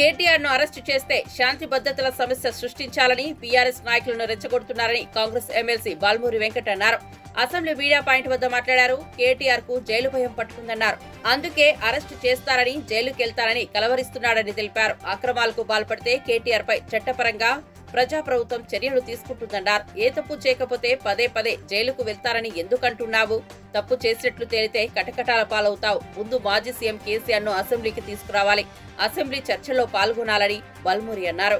కేటీఆర్ ను అరెస్టు చేస్తే శాంతి భద్రతల సమస్య సృష్టించాలని బీఆర్ఎస్ నాయకులను రెచ్చగొడుతున్నారని కాంగ్రెస్ ఎమ్మెల్సీ బాల్మూరి వెంకట్ అన్నారు. అసెంబ్లీ మీడియా పాయింట్ వద్ద మాట్లాడారు. కేటీఆర్ కు జైలు భయం పట్టుకుందన్నారు. అందుకే అరెస్టు చేస్తారని జైలుకెళ్తారని కలవరిస్తున్నాడని తెలిపారు. అక్రమాలకు పాల్పడితే కేటీఆర్ పై చట్టపరంగా ప్రజాప్రభుత్వం చర్యలు తీసుకుంటుందన్నారు. ఏ తప్పు చేయకపోతే పదే పదే జైలుకు వెళ్తారని ఎందుకంటున్నావు? తప్పు చేసినట్లు తేలితే కటకటాల పాలవుతావు. ముందు మాజీ సీఎం కేసీఆర్ ను అసెంబ్లీకి తీసుకురావాలి. అసెంబ్లీ చర్చల్లో పాల్గొనాలని బాల్మూరి అన్నారు.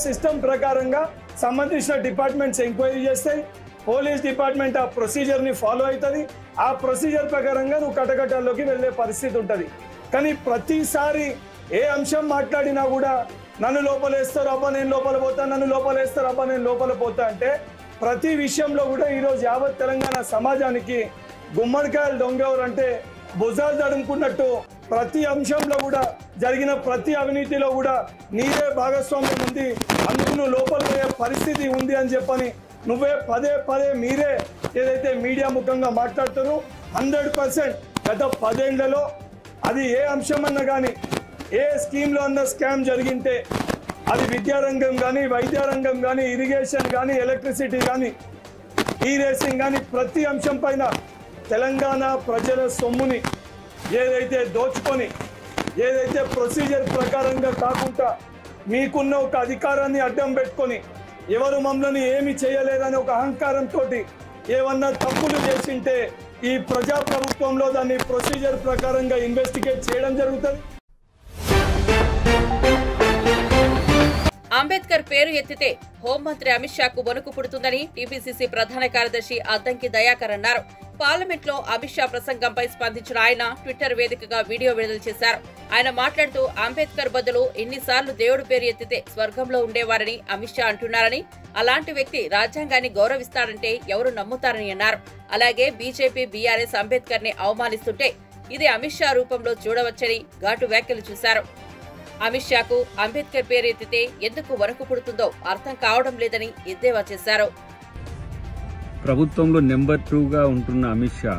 సిస్టమ్ ప్రకారంగా సంబంధించిన డిపార్ట్మెంట్స్ ఎంక్వైరీ చేస్తాయి. పోలీస్ డిపార్ట్మెంట్ ఆ ప్రొసీజర్ ని ఫాలో అవుతుంది. ఆ ప్రొసీజర్ ప్రకారంగా నువ్వు కటకటాల్లోకి వెళ్లే పరిస్థితి ఉంటుంది. కానీ ప్రతిసారి ఏ అంశం మాట్లాడినా కూడా నన్ను లోపలేస్తారు అబ్బా నేను లోపల పోతా, నన్ను లోపలేస్తారు అబ్బా నేను లోపల పోతా అంటే ప్రతి విషయంలో కూడా ఈరోజు యావత్ తెలంగాణ సమాజానికి గుమ్మడికాయలు దొంగెవరు అంటే భుజాలు తడుముకున్నట్టు ప్రతి అంశంలో కూడా జరిగిన ప్రతి అవినీతిలో కూడా నీరే భాగస్వామ్యం ఉంది, అందుకు నువ్వు లోపల పోయే పరిస్థితి ఉంది అని చెప్పని నువ్వే పదే పదే మీరే ఏదైతే మీడియా ముఖంగా మాట్లాడుతారో 100% గత 10 ఏళ్లలో అది ఏ అంశం అన్నా కానీ ఏ స్కీమ్లో అన్న స్కామ్ జరిగింటే అది విద్యారంగం కానీ, వైద్యారంగం కానీ, ఇరిగేషన్ కానీ, ఎలక్ట్రిసిటీ కానీ, ఈ రేసింగ్ కానీ ప్రతి అంశం పైన తెలంగాణ ప్రజల సొమ్ముని ఏదైతే దోచుకొని ఏదైతే ప్రొసీజర్ ప్రకారంగా కాకుండా మీకున్న ఒక అధికారాన్ని అడ్డం పెట్టుకొని ఎవరు మమ్మల్ని ఏమి చేయలేదని ఒక అహంకారంతో ఏమన్నా తప్పులు చేసింటే ఈ ప్రజాప్రభుత్వంలో దాన్ని ప్రొసీజర్ ప్రకారంగా ఇన్వెస్టిగేట్ చేయడం జరుగుతుంది. అంబేద్కర్ పేరు ఎత్తితే హోంమంత్రి అమిత్ షాకు వణుకు పుడుతుందని టీపీసీసీ ప్రధాన కార్యదర్శి అద్దంకి దయాకర్ అన్నారు. పార్లమెంట్ లో అమిత్ షా ప్రసంగంపై స్పందించిన ఆయన ట్విట్టర్ వేదికగా వీడియో విడుదల చేశారు. ఆయన మాట్లాడుతూ అంబేద్కర్ బదులు ఎన్నిసార్లు దేవుడి పేరు ఎత్తితే స్వర్గంలో ఉండేవారని అమిత్ షా అంటున్నారని, అలాంటి వ్యక్తి రాజ్యాంగాన్ని గౌరవిస్తాడంటే ఎవరు నమ్ముతారని అన్నారు. అలాగే బీజేపీ బీఆర్ఎస్ అంబేద్కర్ ని అవమానిస్తుంటే ఇది అమిత్ షా రూపంలో చూడవచ్చని ఘాటు వ్యాఖ్యలు చేశారు. అమిత్ షాకు అంబేద్కర్ పేరు ఎత్తితే ఎందుకు వణుకు పుడుతుందో అర్థం కావడం లేదని ఎద్దేవా చేశారు. ప్రభుత్వంలో నెంబర్ 2గా ఉంటున్న అమిత్ షా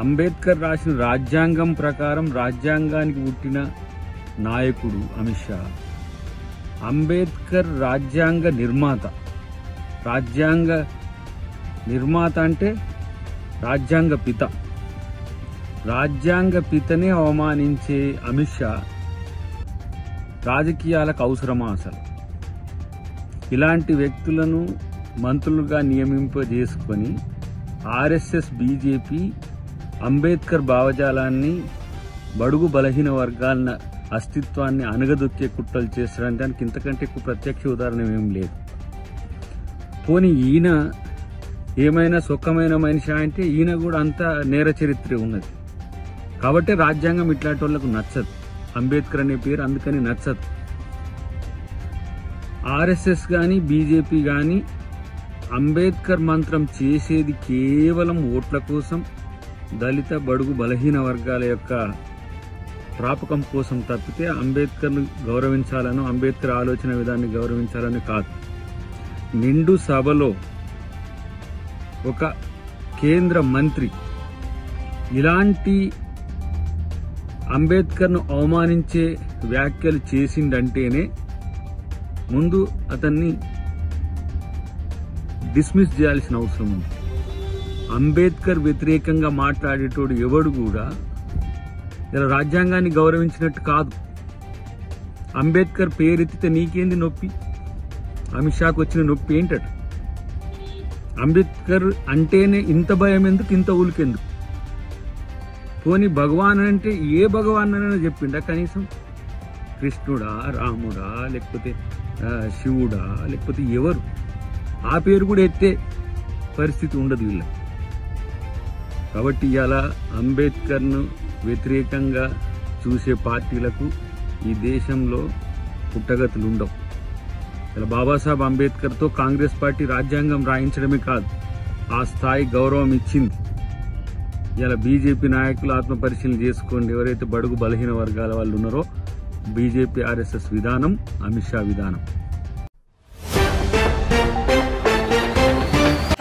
అంబేద్కర్ రాసిన రాజ్యాంగం ప్రకారం రాజ్యాంగానికి పుట్టిన నాయకుడు అమిత్ షా. అంబేద్కర్ రాజ్యాంగ నిర్మాత అంటే రాజ్యాంగ పిత. రాజ్యాంగ పితనే అవమానించే అమిత్ షా రాజకీయాలకు అవసరమా? అసలు ఇలాంటి వ్యక్తులను మంత్రులుగా నియమింపజేసుకొని ఆర్ఎస్ఎస్ బీజేపీ అంబేద్కర్ భావజాలాన్ని, బడుగు బలహీన వర్గాల అస్తిత్వాన్ని అణగదొక్కే కుట్రలు చేసడానికి ఇంతకంటే ఎక్కువ ప్రత్యక్ష ఉదాహరణ ఏం లేదు. పోనీ ఈయన ఏమైనా సుఖమైన మనిషి అంటే ఈయన కూడా అంత నేర చరిత్ర ఉన్నది కాబట్టి రాజ్యాంగం ఇట్లాంటి వాళ్ళకు నచ్చదు. అంబేద్కర్ అనే పేరు అందుకని నచ్చదు. ఆర్ఎస్ఎస్ కానీ బీజేపీ కానీ అంబేద్కర్ మంత్రం చేసేది కేవలం ఓట్ల కోసం, దళిత బడుగు బలహీన వర్గాల యొక్క ప్రాపకం కోసం తప్పితే అంబేద్కర్ను గౌరవించాలను, అంబేద్కర్ ఆలోచన విధాన్ని గౌరవించాలని కాదు. నిండు సభలో ఒక కేంద్ర మంత్రి ఇలాంటి అంబేద్కర్ను అవమానించే వ్యాఖ్యలు చేసిందంటేనే ముందు అతన్ని డిస్మిస్ చేయాల్సిన అవసరం ఉంది. అంబేద్కర్ వ్యతిరేకంగా మాట్లాడేటోడు ఎవడు కూడా ఇలా రాజ్యాంగాన్ని గౌరవించినట్టు కాదు. అంబేద్కర్ పేరెత్తితే నీకేంది నొప్పి? అమిత్ షాకు వచ్చిన నొప్పి ఏంటట? అంబేద్కర్ అంటేనే ఇంత భయం ఎందుకు, ఇంత ఉలికెందుకు? పోనీ భగవాన్ అంటే ఏ భగవాన్ అని చెప్పిండా? కనీసం కృష్ణుడా, రాముడా, లేకపోతే శివుడా, లేకపోతే ఎవరు? ఆ పేరు కూడా ఎత్తే పరిస్థితి ఉండదు వీళ్ళ. కాబట్టి ఇలా అంబేద్కర్ను వ్యతిరేకంగా చూసే పార్టీలకు ఈ దేశంలో పుట్టగతులు ఉండవు. ఇలా బాబాసాహెబ్ అంబేద్కర్తో కాంగ్రెస్ పార్టీ రాజ్యాంగం రాయించడమే కాదు, ఆ స్థాయి గౌరవం ఇచ్చింది. ఇలా బీజేపీ నాయకులు ఆత్మపరిశీలన చేసుకోండి. ఎవరైతే బడుగు బలహీన వర్గాల వాళ్ళు ఉన్నారో బీజేపీ ఆర్ఎస్ఎస్ విధానం, అమిత్ షా విధానం.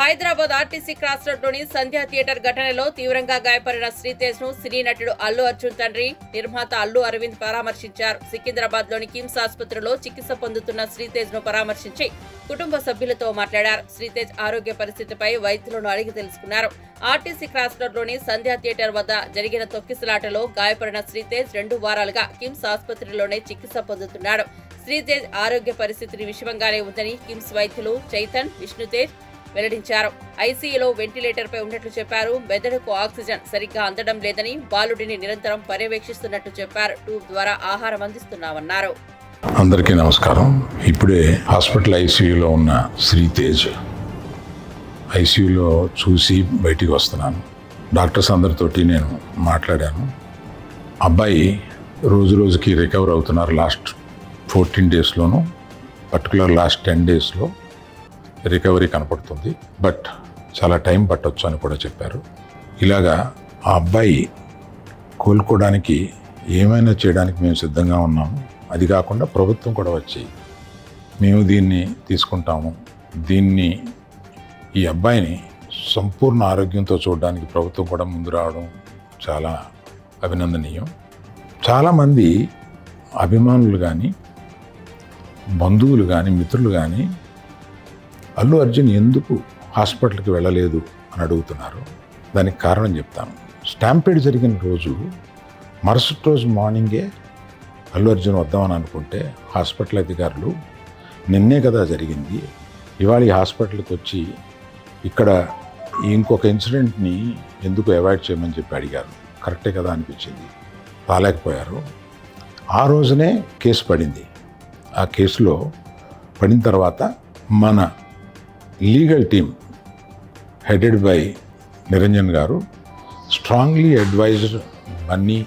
హైదరాబాద్ ఆర్టీసీ క్రాస్ రోడ్లోని సంధ్యా థియేటర్ ఘటనలో తీవ్రంగా గాయపడిన శ్రీతేజ్ ను సినీ నటుడు అల్లు అర్జున్ తండ్రి నిర్మాత అల్లు అరవింద్ పరామర్శించారు. సికింద్రాబాద్ లోని కిమ్స్ ఆసుపత్రిలో చికిత్స పొందుతున్న శ్రీతేజ్ ను పరామర్శించి కుటుంబ సభ్యులతో మాట్లాడారు. శ్రీతేజ్ ఆరోగ్య పరిస్థితిపై వైద్యులను అడిగి తెలుసుకున్నారు. ఆర్టీసీ క్రాస్ రోడ్లోని సంధ్యా థియేటర్ వద్ద జరిగిన తొక్కిసలాటలో గాయపడిన శ్రీతేజ్ 2 వారాలుగా కిమ్స్ ఆసుపత్రిలోనే చికిత్స పొందుతున్నాడు. శ్రీతేజ్ ఆరోగ్య పరిస్థితిని విషమంగానే ఉందని కిమ్స్ వైద్యులు చైతన్, విష్ణుతేజ్ వెల్లడించారు. ఐసీయూలో వెంటిలేటర్ పై ఉన్నట్లు చెప్పారు. మెదడుకు ఆక్సిజన్ సరిగ్గా అందడం లేదని, బాలుడిని నిరంతరం పర్యవేక్షిస్తున్నట్టు చెప్పారు. ట్యూబ్ ద్వారా ఆహారం అందిస్తున్నామన్నారు. అందరికీ నమస్కారం. ఇప్పుడే హాస్పిటల్ ఐసీయూలో ఉన్న శ్రీతేజ్ ఐసీయూలో చూసి బయటికి వస్తున్నాను. డాక్టర్స్ అందరితోటి నేను మాట్లాడాను. అబ్బాయి రోజు రోజుకి రికవర్ అవుతున్నారు. లాస్ట్ 14 డేస్లోనూ, పర్టికులర్ లాస్ట్ 10 డేస్లో రికవరీ కనపడుతుంది. బట్ చాలా టైం పట్టొచ్చు అని కూడా చెప్పారు. ఇలాగా ఆ అబ్బాయి కోలుకోవడానికి ఏమైనా చేయడానికి మేము సిద్ధంగా ఉన్నాము. అది కాకుండా ప్రభుత్వం కూడా వచ్చి మేము దీన్ని తీసుకుంటాము, ఈ అబ్బాయిని సంపూర్ణ ఆరోగ్యంతో చూడడానికి ప్రభుత్వం కూడా ముందు రావడం చాలా అభినందనీయం. చాలామంది అభిమానులు కానీ, బంధువులు కానీ, మిత్రులు కానీ అల్లు అర్జున్ ఎందుకు హాస్పిటల్కి వెళ్ళలేదు అని అడుగుతున్నారు. దానికి కారణం చెప్తాను. స్టాంపేడ్ జరిగిన రోజు మరుసటి రోజు మార్నింగే అల్లు అర్జున్ వద్దామని అనుకుంటే హాస్పిటల్ అధికారులు నిన్నే కదా జరిగింది, ఇవాళ ఈ హాస్పిటల్కి వచ్చి ఇక్కడ ఇంకొక ఇన్సిడెంట్ని ఎందుకు అవాయిడ్ చేయమని చెప్పి అడిగారు. కరెక్టే కదా అనిపించింది. రాలేకపోయారు. ఆ రోజునే కేసు పడింది. ఆ కేసులో పడిన తర్వాత మన legal team headed by Niranjan గారు strongly advised Bunny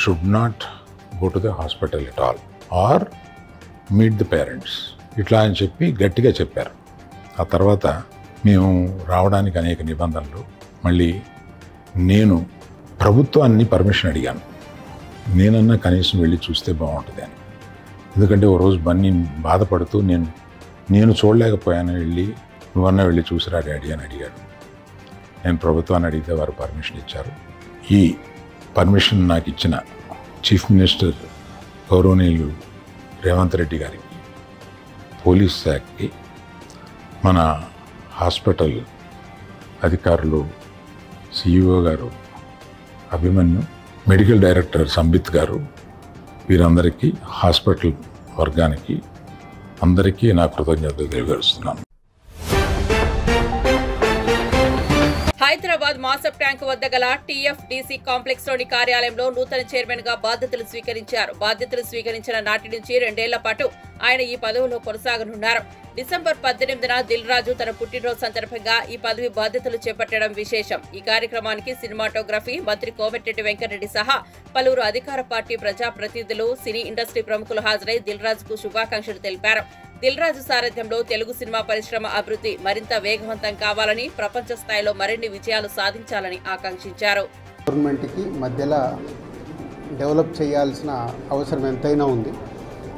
should not go to the hospital at all or meet the parents ఇట్లా అని చెప్పి గట్టిగా చెప్పారు. ఆ తర్వాత మేము రావడానికి అనేక నిబంధనలు, మళ్ళీ నేను ప్రభుత్వాన్ని పర్మిషన్ అడిగాను. నేనన్నా కనీసం వెళ్ళి చూస్తే బాగుంటుంది అని. ఎందుకంటే ఓ రోజు బన్నీ బాధపడుతూ నేను చూడలేకపోయాను, నువ్వన్నా వెళ్ళి చూసిరా డాడీ అని అడిగాడు. నేను ప్రభుత్వాన్ని అడిగితే వారు పర్మిషన్ ఇచ్చారు. ఈ పర్మిషన్ నాకు ఇచ్చిన చీఫ్ మినిస్టర్ గౌరవనీయులు రేవంత్ రెడ్డి గారికి, పోలీస్ శాఖకి, మన హాస్పిటల్ అధికారులు సిఇఓ గారు అభిమన్యు, మెడికల్ డైరెక్టర్ సంబిత్ గారు, వీరందరికీ, హాస్పిటల్ వర్గానికి అందరికీ నా కృతజ్ఞతలు తెలియజేస్తున్నాను. హైదరాబాద్ మాసప్ ట్యాంక్ వద్ద గల టీఎఫ్డీసీ కాంప్లెక్స్ లోని కార్యాలయంలో నూతన చైర్మన్ గా బాధ్యతలు స్వీకరించారు. బాధ్యతలు స్వీకరించిన నాటి నుంచి 2 ఏళ్ల పాటు ఆయన ఈ పదవిలో కొనసాగనున్నారు. డిసెంబర్ 18న దిల్ రాజు తన పుట్టినరోజు సందర్భంగా ఈ పదవి బాధ్యతలు చేపట్టడం విశేషం. ఈ కార్యక్రమానికి సినిమాటోగ్రఫీ మంత్రి కోమటిరెడ్డి వెంకటరెడ్డి సహా పలువురు అధికార పార్టీ ప్రజాప్రతినిధులు, సినీ ఇండస్ట్రీ ప్రముఖులు హాజరై దిల్ రాజుకు శుభాకాంక్షలు తెలిపారు. దిల్ రాజు సారథ్యంలో తెలుగు సినిమా పరిశ్రమ అభివృద్ధి మరింత వేగవంతం కావాలని, ప్రపంచ స్థాయిలో మరిన్ని విజయాలు సాధించాలని ఆకాంక్షించారు. గవర్నమెంట్కి మధ్యలో డెవలప్ చేయాల్సిన అవసరం ఎంతైనా ఉంది.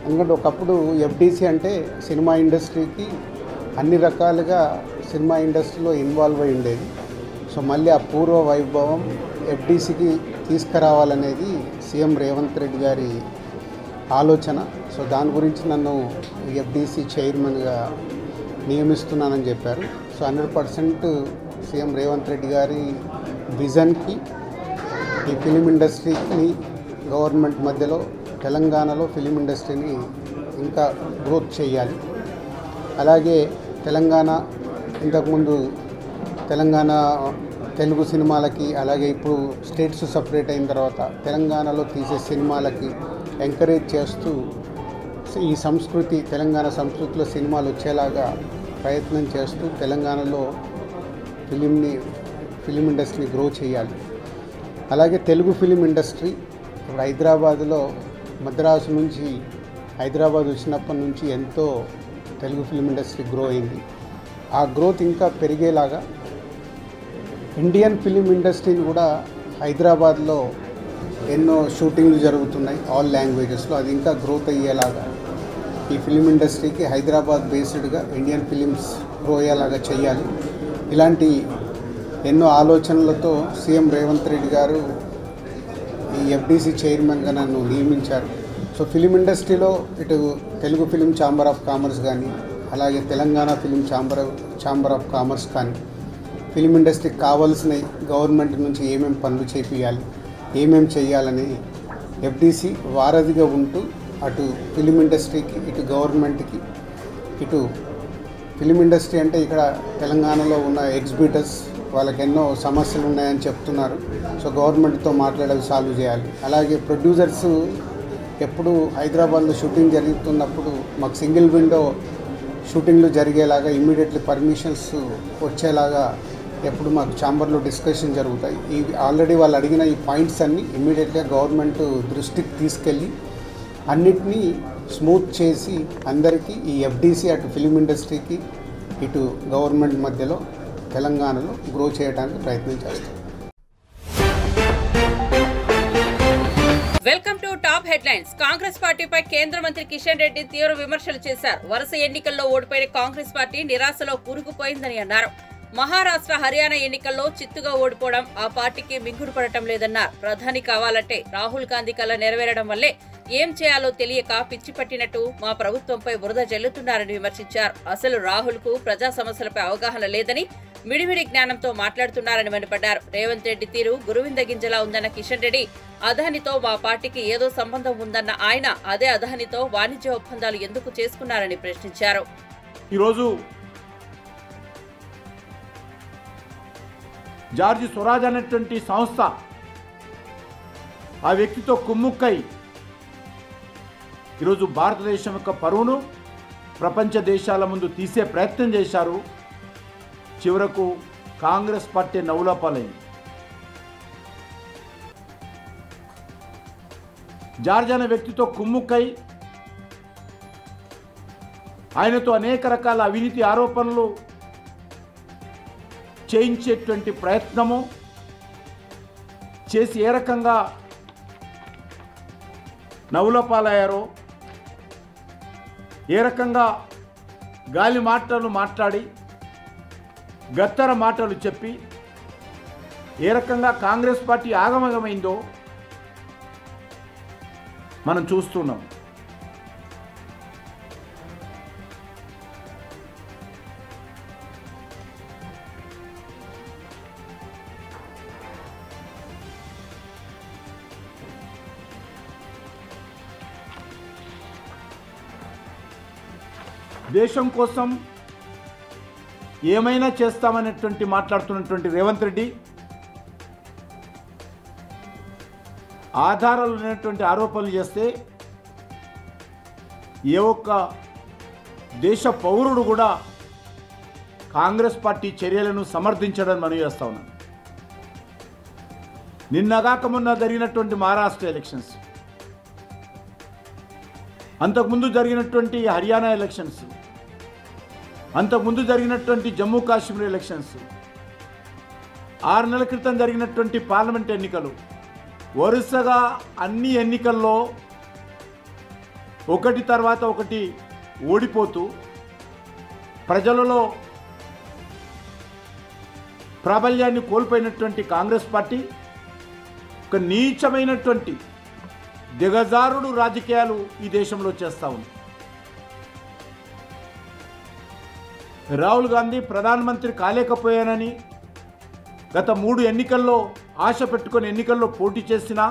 ఎందుకంటే ఒకప్పుడు ఎఫ్డీసీ అంటే సినిమా ఇండస్ట్రీకి అన్ని రకాలుగా సినిమా ఇండస్ట్రీలో ఇన్వాల్వ్ అయి ఉండేది. సో మళ్ళీ ఆ పూర్వ వైభవం ఎఫ్డీసీకి తీసుకురావాలనేది సీఎం రేవంత్ రెడ్డి గారి ఆలోచన. సో దాని గురించి నన్ను ఎఫ్డీసీ చైర్మన్గా నియమిస్తున్నానని చెప్పారు. సో 100% సీఎం రేవంత్ రెడ్డి గారి విజన్కి ఈ ఫిలిం ఇండస్ట్రీని గవర్నమెంట్ మధ్యలో తెలంగాణలో ఫిలిం ఇండస్ట్రీని ఇంకా గ్రోత్ చేయాలి. అలాగే తెలంగాణ ఇంతకుముందు తెలంగాణ తెలుగు సినిమాలకి, అలాగే ఇప్పుడు స్టేట్స్ సపరేట్ అయిన తర్వాత తెలంగాణలో తీసే సినిమాలకి ఎంకరేజ్ చేస్తూ ఈ సంస్కృతి, తెలంగాణ సంస్కృతిలో సినిమాలు వచ్చేలాగా ప్రయత్నం చేస్తూ తెలంగాణలో ఫిలిం ఇండస్ట్రీని గ్రో చేయాలి. అలాగే తెలుగు ఫిలిం ఇండస్ట్రీ ఇప్పుడు హైదరాబాద్లో, మద్రాసు నుంచి హైదరాబాద్ వచ్చినప్పటి నుంచి ఎంతో తెలుగు ఫిలిం ఇండస్ట్రీ గ్రో అయింది. ఆ గ్రోత్ ఇంకా పెరిగేలాగా ఇండియన్ ఫిలిం ఇండస్ట్రీని కూడా హైదరాబాద్లో ఎన్నో షూటింగ్లు జరుగుతున్నాయి ఆల్ లాంగ్వేజెస్లో. అది ఇంకా గ్రోత్ అయ్యేలాగా ఈ ఫిలిం ఇండస్ట్రీకి హైదరాబాద్ బేస్డ్గా ఇండియన్ ఫిలిమ్స్ గ్రో అయ్యేలాగా చేయాలి. ఇలాంటి ఎన్నో ఆలోచనలతో సీఎం రేవంత్ రెడ్డి గారు ఈ ఎఫ్డీసీ చైర్మన్గా నన్ను నియమించారు. సో ఫిలిం ఇండస్ట్రీలో ఇటు Telugu film chamber of commerce కానీ, అలాగే Telangana film chamber of commerce కానీ ఫిలిం ఇండస్ట్రీకి కావాల్సినవి గవర్నమెంట్ నుంచి ఏమేమి పనులు చేయాలి, ఏమేమి చేయాలని ఎఫ్డీసీ వారధిగా ఉంటూ అటు ఫిలిం ఇండస్ట్రీకి, ఇటు గవర్నమెంట్కి, ఇటు ఫిలిం ఇండస్ట్రీ అంటే ఇక్కడ తెలంగాణలో ఉన్న ఎగ్జిబిటర్స్ వాళ్ళకి ఎన్నో సమస్యలు ఉన్నాయని చెప్తున్నారు. సో గవర్నమెంట్తో మాట్లాడేవి సాల్వ్ చేయాలి. అలాగే ప్రొడ్యూసర్స్ ఎప్పుడు హైదరాబాద్లో షూటింగ్ జరుగుతున్నప్పుడు మాకు సింగిల్ విండో షూటింగ్లు జరిగేలాగా ఇమ్మీడియట్లీ పర్మిషన్స్ వచ్చేలాగా ఎప్పుడు మాకు ఛాంబర్లో డిస్కషన్ జరుగుతాయి. ఈ ఆల్రెడీ వాళ్ళు అడిగిన ఈ పాయింట్స్ అన్నీ ఇమ్మీడియట్గా గవర్నమెంట్ దృష్టికి తీసుకెళ్ళి అన్నిటినీ స్మూత్ చేసి అందరికీ ఈ ఎఫ్డీసీ అటు ఫిలిం ఇండస్ట్రీకి ఇటు గవర్నమెంట్ మధ్యలో తెలంగాణలో గ్రో చేయడానికి ప్రయత్నం చేస్తాం. Welcome to top headlines. Congress పార్టీపై కేంద్ర మంత్రి కిషన్ రెడ్డి తీవ్ర విమర్శలు చేశారు. వరుస ఎన్నికల్లో ఓడిపోయిన కాంగ్రెస్ పార్టీ నిరాశలో కూరుకుపోయిందని అన్నారు. మహారాష్ట్ర, హర్యానా ఎన్నికల్లో చిత్తుగా ఓడిపోవడం ఆ పార్టీకి మింగుడు పడటం లేదన్నారు. ప్రధాని కావాలంటే రాహుల్ గాంధీ కల నెరవేరడం వల్లే ఏం చేయాలో తెలియక పిచ్చి పట్టినట్టు మా ప్రభుత్వంపై బురద జల్లుతున్నారని విమర్శించారు. అసలు రాహుల్ కు ప్రజా సమస్యలపై అవగాహన లేదని, మిడిమిడి జ్ఞానంతో మాట్లాడుతున్నారని మండిపడ్డారు. రేవంత్ రెడ్డి తీరు గురువింద గింజలా ఉందన్న కిషన్ రెడ్డి, అదానితో మా పార్టీకి ఏదో సంబంధం ఉందన్న ఆయన అదే అదానితో వాణిజ్య ఒప్పందాలు ఎందుకు చేసుకున్నారని ప్రశ్నించారు. ఈరోజు జార్జ్ స్వరాజ్ అనేటువంటి సంస్థ ఆ వ్యక్తితో కుమ్ముక్కై ఈరోజు భారతదేశం యొక్క పరువును ప్రపంచ దేశాల ముందు తీసే ప్రయత్నం చేశారు. చివరకు కాంగ్రెస్ పార్టీ నవ్వుల పాలైంది. జార్జ్ అనే వ్యక్తితో కుమ్ముక్కై ఆయనతో అనేక రకాల అవినీతి ఆరోపణలు చేయించేటువంటి ప్రయత్నము చేసి ఏ రకంగా నవ్వుల పాలయ్యారో, ఏ రకంగా గాలి మాటలు మాట్లాడి గత్తర మాటలు చెప్పి ఏ రకంగా కాంగ్రెస్ పార్టీ ఆగమగమైందో మనం చూస్తున్నాం. దేశం కోసం ఏమైనా చేస్తామనేటువంటి మాట్లాడుతున్నటువంటి రేవంత్ రెడ్డి ఆధారాలు లేనటువంటి ఆరోపణలు చేస్తే ఏ ఒక్క దేశ పౌరుడు కూడా కాంగ్రెస్ పార్టీ చర్యలను సమర్థించడం మనవి చేస్తా ఉన్నాను. నిన్నగాక మొన్న జరిగినటువంటి మహారాష్ట్ర ఎలక్షన్స్, అంతకుముందు జరిగినటువంటి హర్యానా ఎలక్షన్స్, అంతకుముందు జరిగినటువంటి జమ్మూ కాశ్మీర్ ఎలక్షన్స్, 6 నెలల క్రితం జరిగినటువంటి పార్లమెంట్ ఎన్నికలు, వరుసగా అన్ని ఎన్నికల్లో ఒకటి తర్వాత ఒకటి ఓడిపోతూ ప్రజలలో ప్రాబల్యాన్ని కోల్పోయినటువంటి కాంగ్రెస్ పార్టీ ఒక నీచమైనటువంటి దిగజారుడు రాజకీయాలు ఈ దేశంలో చేస్తూ ఉంది. రాహుల్ గాంధీ ప్రధానమంత్రి కాలేకపోయానని గత 3 ఎన్నికల్లో ఆశ పెట్టుకుని ఎన్నికల్లో పోటీ చేసినా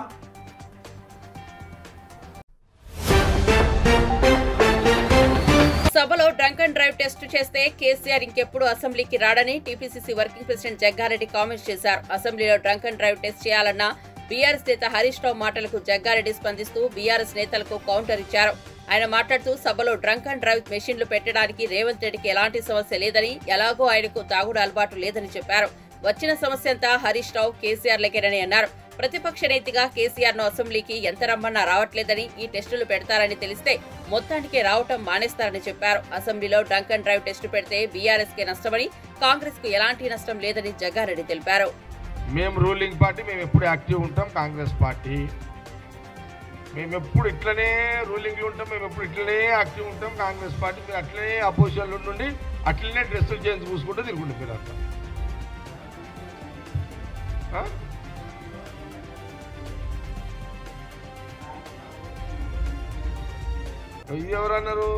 సభలో డ్రంక్ అండ్ డ్రైవ్ టెస్ట్ చేస్తే కేసీఆర్ ఇంకెప్పుడు అసెంబ్లీకి రాడని TPCC working president Jagga Reddy comments చేశారు. అసెంబ్లీలో డ్రంక్ అండ్ డ్రైవ్ టెస్ట్ చేయాలన్న బీఆర్ఎస్ నేత హరీష్ రావు మాటలకు జగ్గారెడ్డి స్పందిస్తూ బీఆర్ఎస్ నేతలకు కౌంటర్ ఇచ్చారు. ఆయన మాట్లాడుతూ సభలో డ్రంక్ అండ్ డ్రైవ్ మెషిన్లు పెట్టడానికి రేవంత్ రెడ్డికి ఎలాంటి సమస్య లేదని, ఎలాగో ఆయనకు తాగుడు అలవాటు లేదని చెప్పారు. వచ్చిన సమస్య అంతా హరీష్ రావు, కేసీఆర్ లెక్కనని అన్నారు. ప్రతిపక్ష నేతగా కేసీఆర్ ను అసెంబ్లీకి ఎంత రమ్మన్నా రావట్లేదని, ఈ టెస్టులు పెడతారని తెలిస్తే మొత్తానికి రావటం మానేస్తారని చెప్పారు. అసెంబ్లీలో డ్రంక్ అండ్ డ్రైవ్ టెస్టు పెడితే బీఆర్ఎస్ కి నష్టమని, కాంగ్రెస్ కు ఎలాంటి నష్టం లేదని జగ్గారెడ్డి తెలిపారు. మేము రూలింగ్ పార్టీ, మేము ఎప్పుడు యాక్టివ్ ఉంటాం. కాంగ్రెస్ పార్టీ మేము ఎప్పుడు ఇట్లనే రూలింగ్లో ఉంటాం, మేము ఎప్పుడు ఇట్లనే యాక్టివ్ ఉంటాం. కాంగ్రెస్ పార్టీ మీరు అట్లనే అపోజిషన్లో నుండి అట్లనే డ్రెస్సులు చేంజ్ చూసుకుంటూ తిరుగుంటాం మీరు అంతా. ఇది ఎవరన్నారు?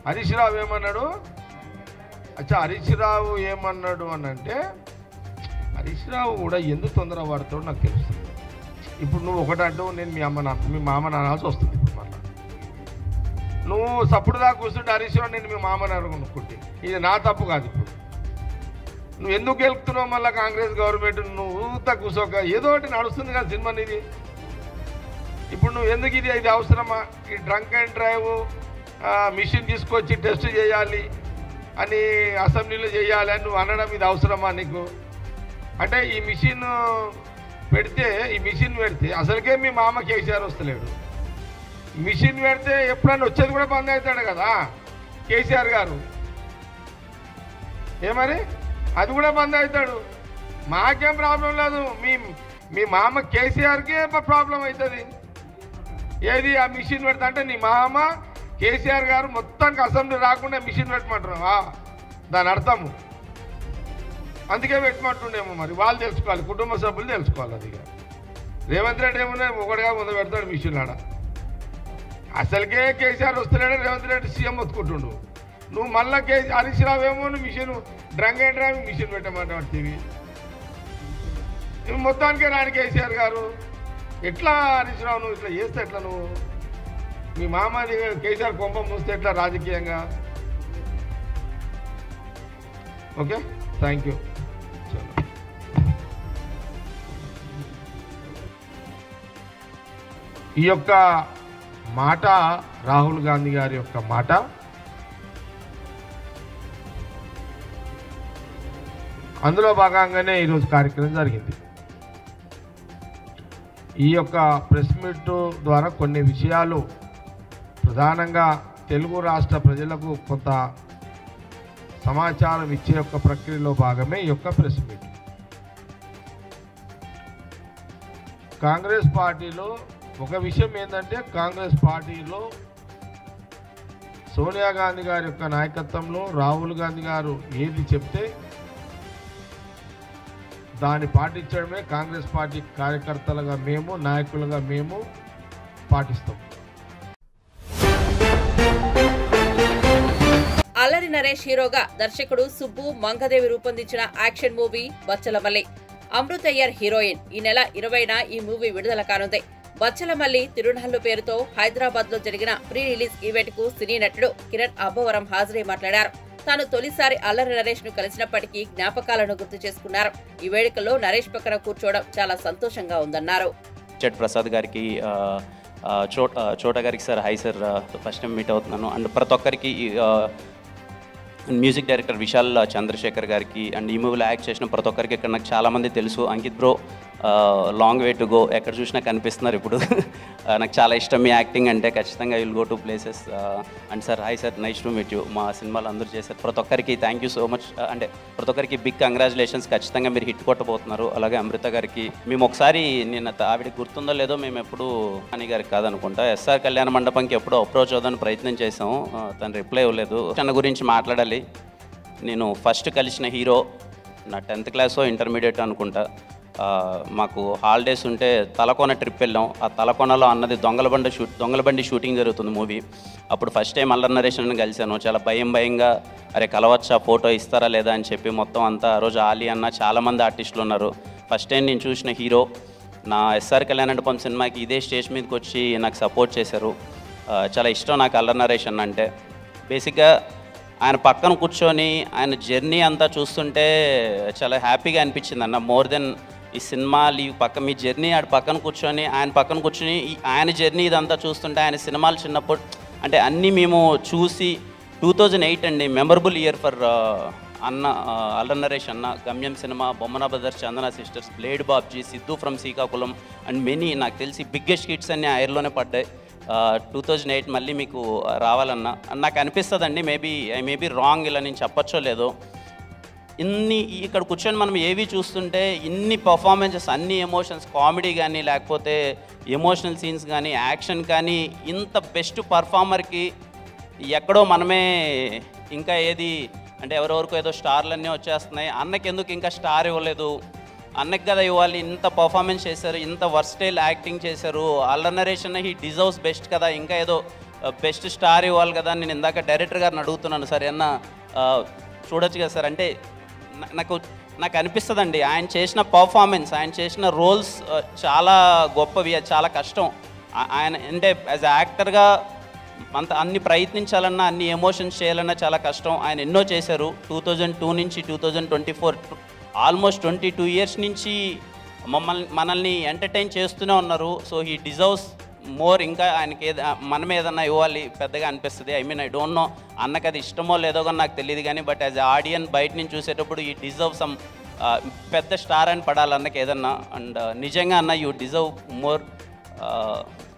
హరీష్ రావు ఏమన్నాడు? అచ్చా, హరీష్ రావు ఏమన్నాడు అని అంటే, హరీష్ రావు కూడా ఎందుకు తొందర పడతాడో నాకు తెలుస్తుంది. ఇప్పుడు నువ్వు ఒకటంటూ నేను మీ మామ నానాల్సి వస్తుంది. ఇప్పుడు మళ్ళీ నువ్వు సప్పుడు దాకా కూర్చుంటే హరీష్ రావు నేను మీ మామని అనుకుంటే ఇది నా తప్పు కాదు. ఇప్పుడు నువ్వు ఎందుకు గెలుపుతున్నావు మళ్ళీ కాంగ్రెస్ గవర్నమెంట్? నువ్వు కూర్చోక ఏదో ఒకటి నడుస్తుంది కదా సినిమా ఇది. ఇప్పుడు నువ్వు ఎందుకు ఇది అవసరమా? ఈ డ్రంక్ అండ్ డ్రైవ్ మిషన్ తీసుకొచ్చి టెస్ట్ చేయాలి అని అసెంబ్లీలో చేయాలి అని నువ్వు అనడం ఇది అవసరమా నీకు? అంటే ఈ మిషన్ పెడితే అసలుకే మీ మామ కేసీఆర్ వస్తలేడు. మిషన్ పెడితే ఎప్పుడన్నా వచ్చేది కూడా బంద్ అవుతాడు కదా కేసీఆర్ గారు. ఏమని అది కూడా బంద్ అవుతాడు. మాకేం ప్రాబ్లం లేదు. మీ మామ కేసీఆర్కే ప్రాబ్లం అవుతుంది. ఏది ఆ మిషన్ పెడతా అంటే నీ మామ కేసీఆర్ గారు మొత్తానికి అసెంబ్లీ రాకుండా మిషన్ పెట్టమంటారు. దాని అర్థము అందుకే పెట్టమంటుండేమో. మరి వాళ్ళు తెలుసుకోవాలి, కుటుంబ సభ్యులు తెలుసుకోవాలి. అది రేవంత్ రెడ్డి ఏమన్నా ఒకటిగా ముందు పెడతాడు మిషన్ ఆడ. అసలుకే కేసీఆర్ వస్తున్నాడు, రేవంత్ రెడ్డి సీఎం ఒత్తుకుంటుండు. నువ్వు మళ్ళా హరీష్ రావు ఏమో నువ్వు machine drunk and driving machine పెట్టమంటావు టీవీ. నువ్వు మొత్తానికే రాని కేసీఆర్ గారు. ఎట్లా హరీష్ రావు నువ్వు ఇట్లా చేస్తే ఎట్లా? నువ్వు మీ మామని కేసీఆర్ కొంప మూస్తే ఎట్లా రాజకీయంగా? Okay, thank you. ఈ యొక్క మాట రాహుల్ గాంధీ గారి యొక్క మాట అందులో భాగంగానే ఈరోజు కార్యక్రమం జరిగింది. ఈ యొక్క ప్రెస్ మీట్ ద్వారా కొన్ని విషయాలు ప్రధానంగా తెలుగు రాష్ట్ర ప్రజలకు కొంత సమాచారం ఇచ్చే యొక్క ప్రక్రియలో భాగమే ఈ యొక్క ప్రెస్ మీట్. కాంగ్రెస్ పార్టీలో ఒక విషయం ఏంటంటే, కాంగ్రెస్ పార్టీలో సోనియా గాంధీ గారి యొక్క నాయకత్వంలో రాహుల్ గాంధీ గారు ఏది చెప్తే దాన్ని పాటించడమే కాంగ్రెస్ పార్టీ కార్యకర్తలుగా మేము, నాయకులుగా మేము పాటిస్తాం. అల్లరి నరేష్ హీరోగా దర్శకుడు సుబ్బు మంగదేవి రూపొందించిన యాక్షన్ మూవీ బచ్చలమల్లి. అమృతయ్యర్ హీరోయిన్. ఈ నెల 20న ఈ మూవీ విడుదల కానుంది. బచ్చలమల్లి తిరునాళ్లు పేరుతో హైదరాబాద్ లో జరిగిన ప్రీ రిలీజ్ ఈవెంట్ కు సినీ నటుడు కిరణ్ అబ్బవరం హాజరై మాట్లాడారు. తాను తొలిసారి అల్లరి నరేష్ ను కలిసినప్పటికీ జ్ఞాపకాలను గుర్తు చేసుకున్నారు. ఈ వేడుకల్లో నరేష్ పక్కన కూర్చోవడం చాలా సంతోషంగా ఉందన్నారు. ప్రసాద్ గారికి, చోటా గారికి sir hi sir, first time meet అవుతున్నాను. అండ్ ప్రతి ఒక్కరికి మ్యూజిక్ డైరెక్టర్ విశాల్ చంద్రశేఖర్ గారికి అండ్ ఈ మూవీలో యాక్ట్ చేసిన ప్రతి ఒక్కరికి ఇక్కడ నాకు చాలామంది తెలుసు. Ankit bro, long way to go, ఎక్కడ చూసినా కనిపిస్తున్నారు ఇప్పుడు. నాకు చాలా ఇష్టం మీ యాక్టింగ్ అంటే. ఖచ్చితంగా will go to places. And sir hi sir, nice to meet you. మా సినిమాలు అందరూ చేశారు. ప్రతి ఒక్కరికి థ్యాంక్ యూ సో మచ్. అంటే ప్రతి ఒక్కరికి బిగ్ కంగ్రాచులేషన్స్. ఖచ్చితంగా మీరు హిట్ కొట్టబోతున్నారు. అలాగే అమృత గారికి మేము ఒకసారి, నేను ఆవిడకి గుర్తుందో లేదో, మేము ఎప్పుడు అని గారికి కాదనుకుంటా ఎస్ఆర్ కళ్యాణ మండపంకి ఎప్పుడో అప్రోచ్ అవుదాని ప్రయత్నం చేసాము. తను రిప్లై ఇవ్వలేదు. తన గురించి మాట్లాడాలి. నేను ఫస్ట్ కలిసిన హీరో నా 10th క్లాసో ఇంటర్మీడియట్ అనుకుంటా. మాకు హాలిడేస్ ఉంటే తలకోన ట్రిప్ వెళ్ళాం. ఆ తలకోనలో అన్నది దొంగలబండి షూటింగ్ జరుగుతుంది మూవీ. అప్పుడు ఫస్ట్ టైం అల్లరి నరేష్ని కలిశాను. చాలా భయంగా అరే కలవచ్చా, ఫోటో ఇస్తారా లేదా అని చెప్పి మొత్తం అంతా. ఆ రోజు ఆలీ అన్న చాలామంది ఆర్టిస్టులు ఉన్నారు. ఫస్ట్ టైం నేను చూసిన హీరో. నా ఎస్ఆర్ కళ్యాణ మండపం సినిమాకి ఇదే స్టేజ్ మీదకి వచ్చి నాకు సపోర్ట్ చేశారు. చాలా ఇష్టం నాకు అల్లరి నరేష్ అన్న అంటే. బేసిక్గా ఆయన పక్కన కూర్చొని ఆయన జర్నీ అంతా చూస్తుంటే చాలా హ్యాపీగా అనిపించింది అన్న. మోర్ దెన్ ఈ సినిమాలు ఈ మీ జర్నీ ఆడ పక్కన కూర్చొని ఆయన జర్నీ ఇదంతా చూస్తుంటే, ఆయన సినిమాలు చిన్నప్పుడు అంటే అన్నీ మేము చూసి 2008 అండి మెమరబుల్ ఇయర్ ఫర్ అన్న అల్లరి నరేష్ అన్న. గమ్యం cinema, Bommana brothers, Chandana sisters, blade Babji, Siddhu from Srikakulam and many నాకు తెలిసి బిగ్గెస్ట్ హిట్స్ అన్నీ ఆయర్లోనే పడ్డాయి. 2008 మళ్ళీ మీకు రావాలన్నా నాకు అనిపిస్తుందండి. ఐ మేబీ రాంగ్, ఇలా నేను చెప్పచ్చో లేదో. ఇక్కడ కూర్చొని మనం ఏవి చూస్తుంటే ఇన్ని పర్ఫార్మెన్సెస్, అన్ని ఎమోషన్స్, కామెడీ కానీ లేకపోతే ఎమోషనల్ సీన్స్ కానీ యాక్షన్ కానీ, ఇంత బెస్ట్ పర్ఫార్మర్కి ఎక్కడో మనమే ఇంకా ఏది అంటే ఎవరెవరికో ఏదో స్టార్లన్నీ వచ్చేస్తున్నాయి, అన్నకి ఎందుకు ఇంకా స్టార్ ఇవ్వలేదు, అన్నకి కదా ఇవ్వాలి, ఇంత పర్ఫార్మెన్స్ చేశారు, ఇంత వర్స్టైల్ యాక్టింగ్ చేశారు, అల్లరి నరేషన్ హీ డిజర్వ్స్ బెస్ట్ కదా, ఇంకా ఏదో బెస్ట్ స్టార్ ఇవ్వాలి కదా. నేను ఇందాక డైరెక్టర్ గారిని అడుగుతున్నాను, సరే అన్న చూడొచ్చు కదా సార్ అంటే నాకు అనిపిస్తుందండి ఆయన చేసిన పర్ఫార్మెన్స్, ఆయన చేసిన రోల్స్ చాలా గొప్పవి, అది చాలా కష్టం. ఆయన అంటే యాజ్ యాక్టర్గా అన్ని ప్రయత్నించాలన్నా, అన్ని ఎమోషన్స్ చేయాలన్నా చాలా కష్టం. ఆయన ఎన్నో చేశారు. 2002 నుంచి 2024 ఆల్మోస్ట్ 22 ఇయర్స్ నుంచి మనల్ని ఎంటర్టైన్ చేస్తూనే ఉన్నారు. So he deserves more. ఇంకా ఆయనకి మనం ఏదన్నా ఇవ్వాలి పెద్దగా అనిపిస్తుంది. I mean I don't know అన్నకి అది ఇష్టమో లేదో కానీ నాకు తెలియదు కానీ, బట్ యాజ్ ఆడియన్ బయట నుంచి చూసేటప్పుడు ఈ డిజర్వ్ సమ్ పెద్ద స్టార్ అని పడాలి అన్నకి ఏదన్నా. అండ్ నిజంగా అన్న యూ డిజర్వ్ మోర్.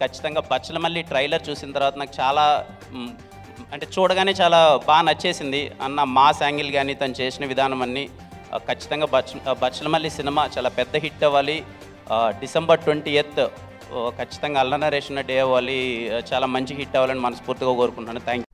ఖచ్చితంగా బచ్చలమల్లి ట్రైలర్ చూసిన తర్వాత నాకు చాలా అంటే చూడగానే చాలా బాగా నచ్చేసింది అన్న. మాస్ యాంగిల్ కానీ తను చేసిన విధానం అన్నీ ఖచ్చితంగా బచ్చలమల్లి సినిమా చాలా పెద్ద హిట్ అవ్వాలి. December 20th ఖచ్చితంగా అల్లరి నరేషన్ డే అవ్వాలి, చాలా మంచి హిట్ అవ్వాలని మనస్ఫూర్తిగా కోరుకుంటున్నాను. Thank you.